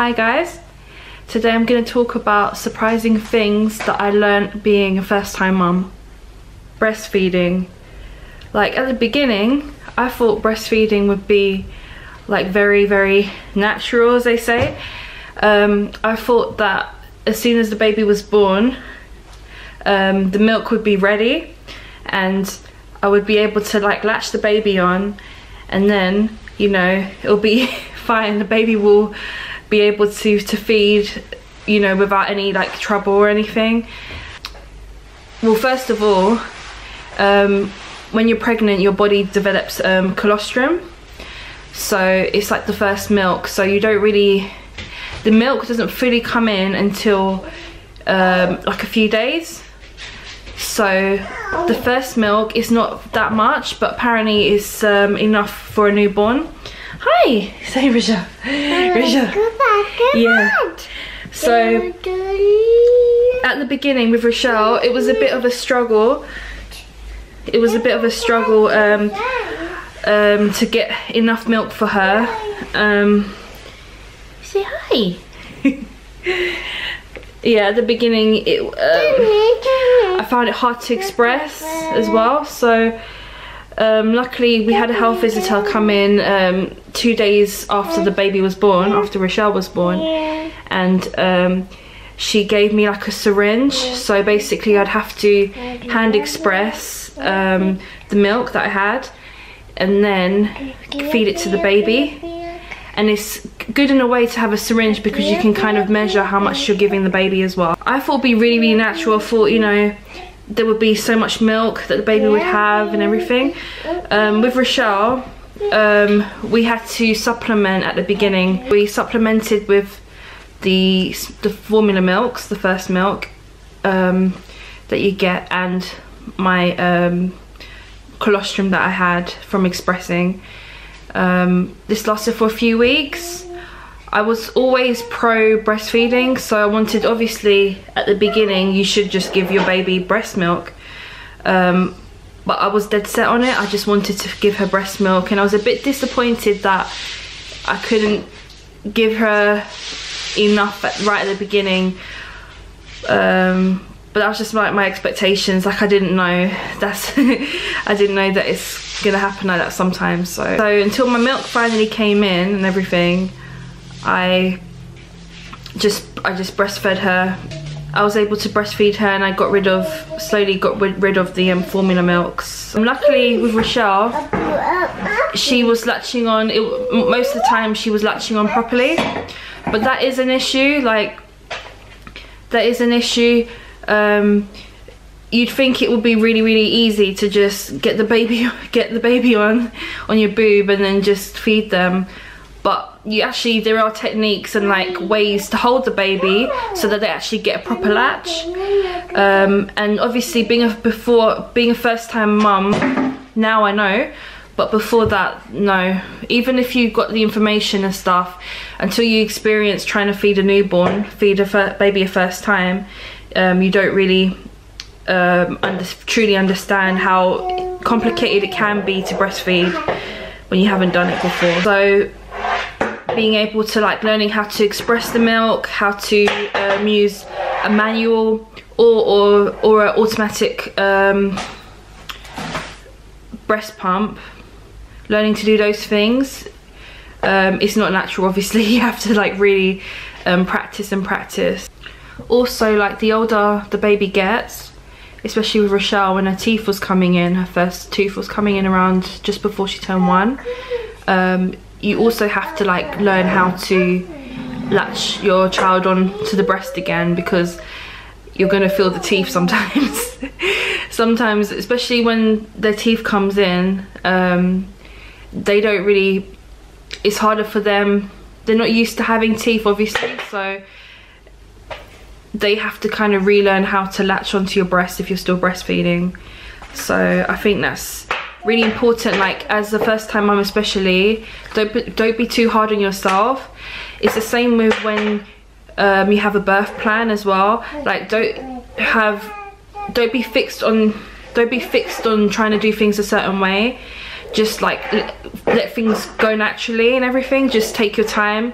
Hi guys, today I'm going to talk about surprising things that I learned being a first-time mum. Breastfeeding. Like at the beginning, I thought breastfeeding would be like very natural, as they say. I thought that as soon as the baby was born, the milk would be ready and I would be able to like latch the baby on, and then, you know, it'll be fine. The baby will be able to feed, you know, without any like trouble or anything. Well, first of all, when you're pregnant, your body develops colostrum, so it's like the first milk, so you don't really, the milk doesn't fully come in until like a few days. So the first milk is not that much, but apparently it's enough for a newborn. Hi, say Rochelle. Rochelle. Yeah. So at the beginning with Rochelle, it was a bit of a struggle. It was a bit of a struggle to get enough milk for her. Say hi. Yeah, at the beginning I found it hard to express as well, so luckily we had a health visitor come in 2 days after the baby was born, after Rochelle was born, and she gave me like a syringe, so basically I'd have to hand express the milk that I had and then feed it to the baby. And it's good in a way to have a syringe because you can kind of measure how much you're giving the baby as well. I thought it'd be really natural. I thought, you know, there would be so much milk that the baby would have and everything. With Rochelle, we had to supplement at the beginning. We supplemented with the formula milks, the first milk that you get, and my colostrum that I had from expressing. This lasted for a few weeks. I was always pro breastfeeding, so I wanted, obviously at the beginning you should just give your baby breast milk, but I was dead set on it. I just wanted to give her breast milk, and I was a bit disappointed that I couldn't give her enough right at the beginning, but that was just like my expectations. Like I didn't know I didn't know that it's gonna happen like that sometimes. So until my milk finally came in and everything, I just breastfed her. I was able to breastfeed her, and I slowly got rid of the formula milks. And luckily with Rochelle, she was latching on, most of the time she was latching on properly, but that is an issue. Like that is an issue. You'd think it would be really easy to just get the baby on your boob and then just feed them, but there are techniques and like ways to hold the baby so that they actually get a proper latch. And obviously being a first-time mum, now I know, but before that, no. Even if you got the information and stuff, until you experience trying to feed a newborn, feed a baby a first time, you don't really truly understand how complicated it can be to breastfeed when you haven't done it before. So being able to like learning how to express the milk, how to use a manual or an automatic breast pump, learning to do those things, it's not natural. Obviously you have to like really practice. Also, like the older the baby gets, especially with Rochelle, when her teeth was coming in, her first tooth was coming in around just before she turned 1, you also have to like learn how to latch your child on to the breast again, because you're gonna feel the teeth sometimes. Sometimes, especially when their teeth comes in, they don't really, it's harder for them. They're not used to having teeth, obviously, so they have to kind of relearn how to latch onto your breast if you're still breastfeeding. So I think that's really important. Like as a first-time mum especially, don't be too hard on yourself. It's the same with when you have a birth plan as well. Like don't be fixed on trying to do things a certain way. Just like let things go naturally and everything. Just take your time.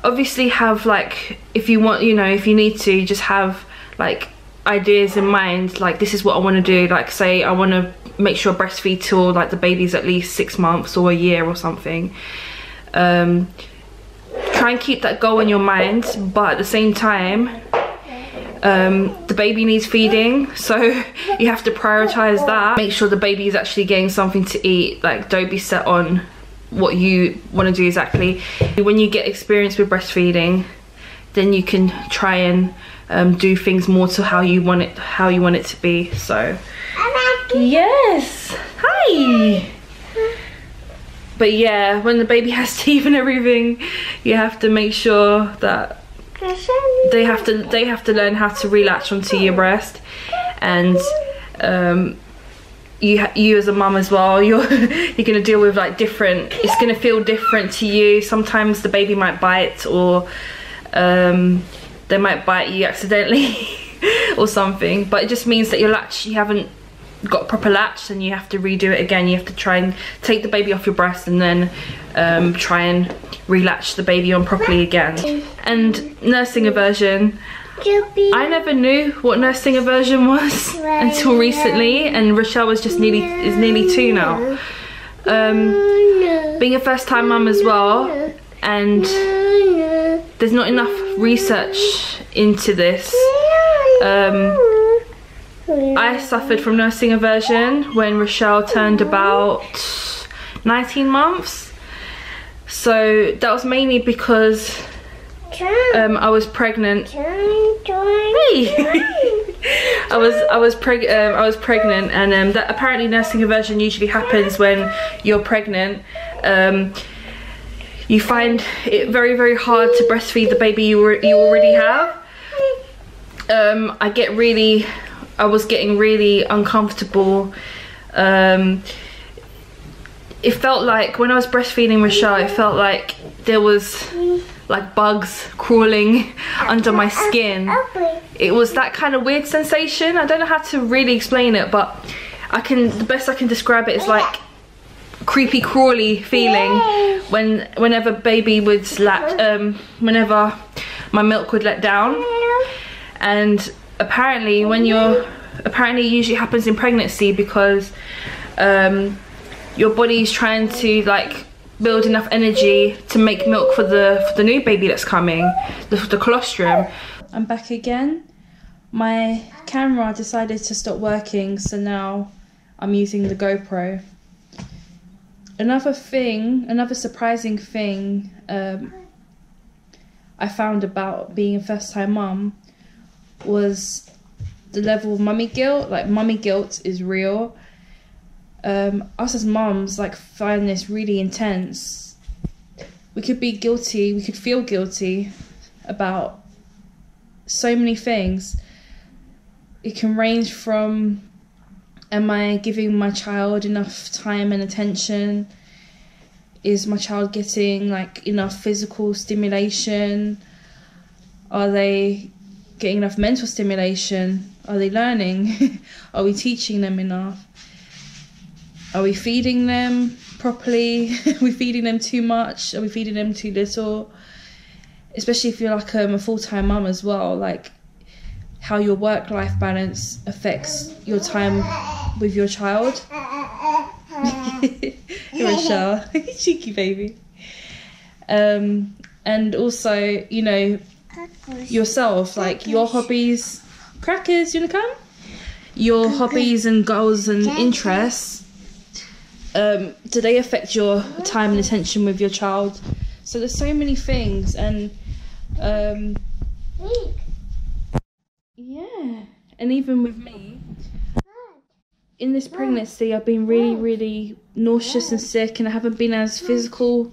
obviously have like, if you want, you know, if you need to, just have like ideas in mind, like this is what I want to do. Like say I want to make sure I breastfeed till like the baby's at least 6 months or a year or something. Try and keep that goal in your mind, but at the same time the baby needs feeding, so you have to prioritize that. Make sure the baby is actually getting something to eat. Like don't be set on what you want to do exactly. When you get experience with breastfeeding, then you can try and do things more to how you want it to be. So yes, hi. But yeah, when the baby has teeth and everything, you have to make sure that they have to learn how to relatch onto your breast. And you as a mum as well, you're gonna deal with like different, it's gonna feel different to you. Sometimes the baby might bite, or they might bite you accidentally or something, but it just means that your latch, you haven't got proper latch, and you have to redo it again. You have to try and take the baby off your breast and then try and relatch the baby on properly again. And nursing aversion, I never knew what nursing aversion was until recently, and Rochelle is nearly 2 now. Being a first time mum as well, and there's not enough research into this. I suffered from nursing aversion when Rochelle turned about 19 months. So that was mainly because I was pregnant. Hey. I was pregnant, and that apparently nursing aversion usually happens when you're pregnant. You find it very, very hard to breastfeed the baby you already have. I was getting really uncomfortable. It felt like when I was breastfeeding Rochelle, it felt like there was like bugs crawling under my skin. It was that kind of weird sensation. I don't know how to really explain it, but the best I can describe it is like creepy crawly feeling whenever baby would whenever my milk would let down. And apparently it usually happens in pregnancy because your body's trying to like build enough energy to make milk for the new baby that's coming, the colostrum. I'm back again. My camera decided to stop working, so now I'm using the GoPro. Another surprising thing I found about being a first time mum was the level of mummy guilt. Like mummy guilt is real. Us as mums like find this really intense. We could be guilty, we could feel guilty about so many things. It can range from, am I giving my child enough time and attention? Is my child getting like enough physical stimulation? Are they getting enough mental stimulation? Are they learning? Are we teaching them enough? Are we feeding them properly? Are we feeding them too much? Are we feeding them too little? Especially if you're like a full-time mum as well, like how your work-life balance affects your time with your child. Rochelle, cheeky baby. And also, you know, yourself, like your hobbies. Crackers, you wanna come? Your hobbies and goals and interests, do they affect your time and attention with your child? So there's so many things, and yeah, and even with me in this pregnancy, I've been really, really nauseous and sick, and I haven't been as physical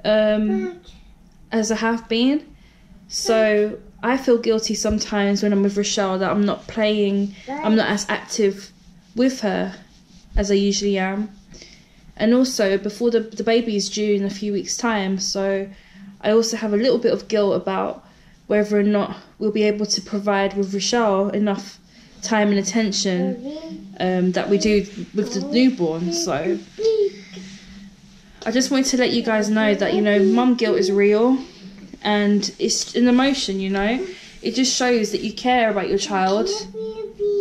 as I have been. So I feel guilty sometimes when I'm with Rochelle that I'm not playing, I'm not as active with her as I usually am. And also before the baby is due in a few weeks' time, so I also have a little bit of guilt about whether or not we'll be able to provide with Rochelle enough time and attention that we do with the newborn. So I just wanted to let you guys know that, you know, mum guilt is real. and it's an emotion, you know. It just shows that you care about your child.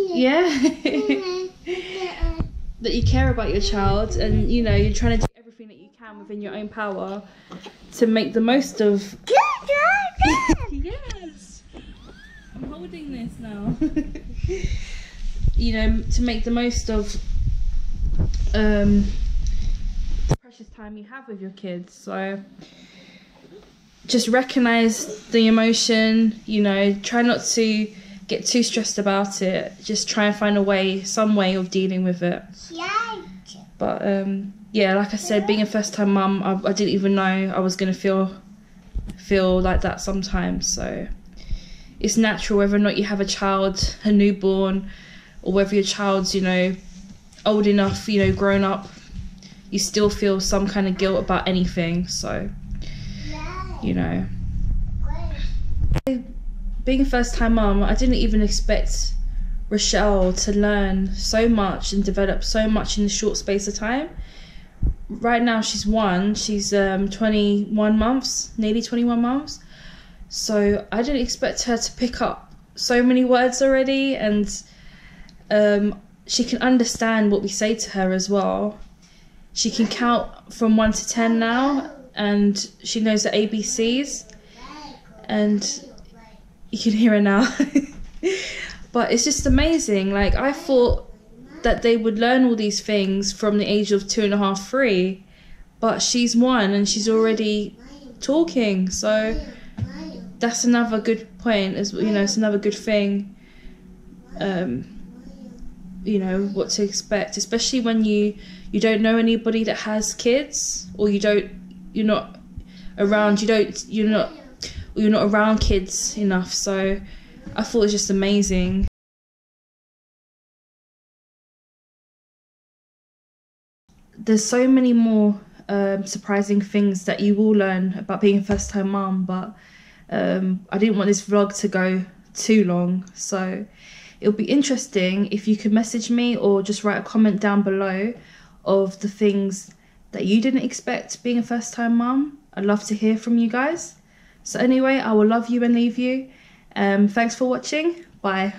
Yeah. That you care about your child, and you know, you're trying to do everything that you can within your own power to make the most of. Yes, I'm holding this now. You know, to make the most of the precious time you have with your kids. So just recognize the emotion, you know, try not to get too stressed about it. Just try and find a way, some way of dealing with it. But yeah, like I said, being a first-time mum, I didn't even know I was gonna feel like that sometimes. So it's natural, whether or not you have a child, a newborn, or whether your child's, you know, old enough, you know, grown up, you still feel some kind of guilt about anything. So, you know, being a first-time mum, I didn't even expect Rochelle to learn so much and develop so much in a short space of time. Right now she's 1, she's 21 months, nearly 21 months. So I didn't expect her to pick up so many words already, and she can understand what we say to her as well. She can count from 1 to 10 now, and she knows the ABCs, and you can hear her now. But it's just amazing. Like, I thought that they would learn all these things from the age of 2.5, 3, but she's 1 and she's already talking. So that's another good point, as you know, it's another good thing. You know what to expect, especially when you don't know anybody that has kids, or you're not around kids enough. So I thought it was just amazing. There's so many more surprising things that you will learn about being a first-time mum, but I didn't want this vlog to go too long, so it'll be interesting if you could message me or just write a comment down below of the things that you didn't expect being a first-time mum. I'd love to hear from you guys. So anyway, I will love you and leave you. Thanks for watching. Bye.